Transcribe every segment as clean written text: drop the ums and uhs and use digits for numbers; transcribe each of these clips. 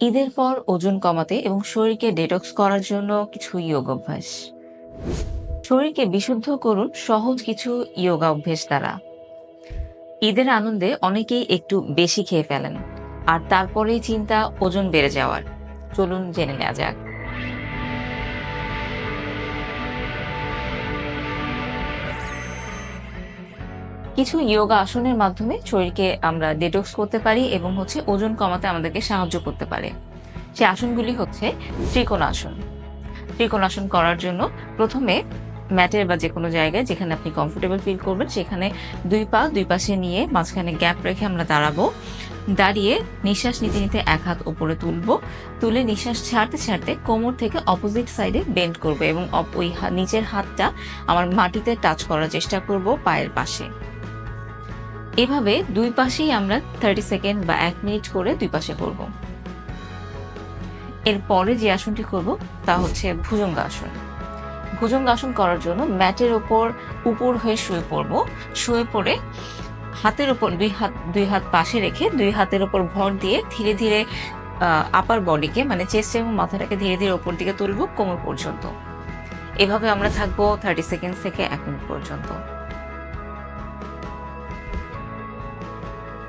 ঈদের পর ওজন কমাতে এবং শরীরকে ডেটক্স করার জন্য কিছু যোগ অভ্যাস। শরীরকে বিশুদ্ধ করুন সহজ কিছু যোগা অভ্যাস দ্বারা। ঈদের আনন্দে অনেকেই একটু বেশি খেয়ে ফেলেন, আর তারপরেই চিন্তা ওজন বেড়ে যাওয়ার। চলুন জেনে নেওয়া যাক। কিছু যোগা আসনের মাধ্যমে শরীরকে আমরা ডেটক্স করতে পারি এবং ওজন কমাতে আমাদেরকে সাহায্য করতে পারে। সে আসনগুলি হচ্ছে ত্রিকোণাসন। ত্রিকোণাসন করার জন্য প্রথমে ম্যাটের বা যে কোনো জায়গায় যেখানে আপনি কমফোর্টেবল ফিল করবেন সেখানে দুই পা দুই পাশে নিয়ে মাঝখানে গ্যাপ রেখে আমরা দাঁড়াবো। দাঁড়িয়ে নিঃশ্বাস নিতে নিতে এক হাত উপরে তুলে নিঃশ্বাস ছাড়তে ছাড়তে কোমর থেকে অপোজিট সাইডে বেন্ড করব এবং ওই নিচের হাতটা আমার মাটিতে টাচ করার চেষ্টা করব পায়ের পাশে। এভাবে দুই পাশেই আমরা 30 সেকেন্ড বা 1 মিনিট করে দুই পাশে করব। এরপরে যে আসনটি করব তা হচ্ছে ভুজঙ্গাসন। ভুজঙ্গাসন করার জন্য ম্যাটের উপর হয়ে শুয়ে পড়ব। শুয়ে পড়ে হাতের উপর দুই হাত পাশে রেখে দুই হাতের উপর ভর দিয়ে ধীরে ধীরে আপার বডিকে মানে চেস্ট এবং মাথাটাকে ধীরে ধীরে উপর দিকে তুলব কোমর পর্যন্ত। এভাবে আমরা থাকবো 30 সেকেন্ড থেকে 1 মিনিট পর্যন্ত।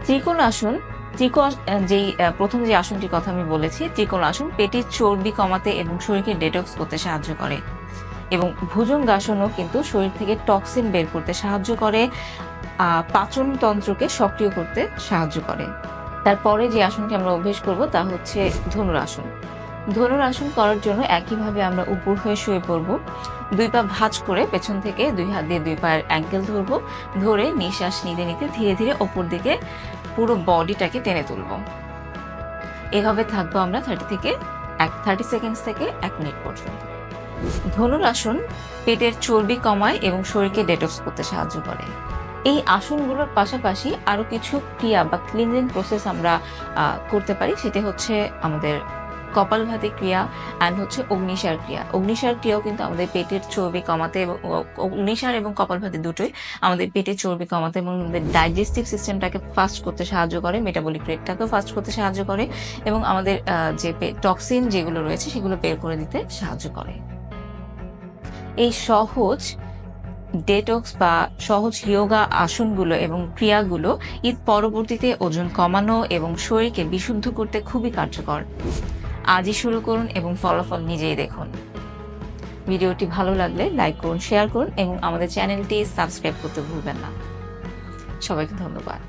ত্রিকোণাসন যেই প্রথম যে আসনটির কথা আমি বলেছি, ত্রিকোণাসন পেটের চর্বি কমাতে এবং শরীরকে ডেটক্স করতে সাহায্য করে। এবং ভুজঙ্গাসনও কিন্তু শরীর থেকে টক্সিন বের করতে সাহায্য করে, পাচন তন্ত্রকে সক্রিয় করতে সাহায্য করে। তারপরে যে আসনটি আমরা অভ্যেস করব তা হচ্ছে ধনুরাসন। ধনুরাসন করার জন্য একইভাবে আমরা উপর হয়ে শুয়ে পড়ব। দুই পা ভাঁজ করে পেছন থেকে দুই হাত দিয়ে দুই পায়ের অ্যাঙ্কেল ধরবো। ধরে নিঃশ্বাস নিতে নিতে ধীরে ধীরে ওপর দিকে পুরো বডিটাকে টেনে তুলব। এভাবে থাকবো আমরা 30 সেকেন্ড থেকে 1 মিনিট পর্যন্ত। ধনুরাসন পেটের চর্বি কমায় এবং শরীরকে ডেটক্স করতে সাহায্য করে। এই আসনগুলোর পাশাপাশি আরো কিছু ক্রিয়া বা ক্লিনজিং প্রসেস আমরা করতে পারি। সেটা হচ্ছে আমাদের কপালভাতি ক্রিয়া অ্যান্ড হচ্ছে অগ্নিসার ক্রিয়া। অগ্নিসার ক্রিয়াও কিন্তু আমাদের পেটের চর্বি কমাতে এবং অগ্নিসার এবং কপালভাতি দুটোই আমাদের পেটের চর্বি কমাতে এবং আমাদের ডাইজেস্টিভ সিস্টেমটাকে ফাস্ট করতে সাহায্য করে, মেটাবলিক রেটটাকেও ফাস্ট করতে সাহায্য করে এবং আমাদের যে টক্সিন যেগুলো রয়েছে সেগুলো বের করে দিতে সাহায্য করে। এই সহজ ডেটক্স বা সহজ যোগা আসনগুলো এবং ক্রিয়াগুলো ঈদ পরবর্তীতে ওজন কমানো এবং শরীরকে বিশুদ্ধ করতে খুবই কার্যকর। আজই শুরু করুন এবং ফলাফল নিজেই দেখুন। ভিডিওটি ভালো লাগলে লাইক করুন, শেয়ার করুন এবং আমাদের চ্যানেলটি সাবস্ক্রাইব করতে ভুলবেন না। সবাইকে ধন্যবাদ।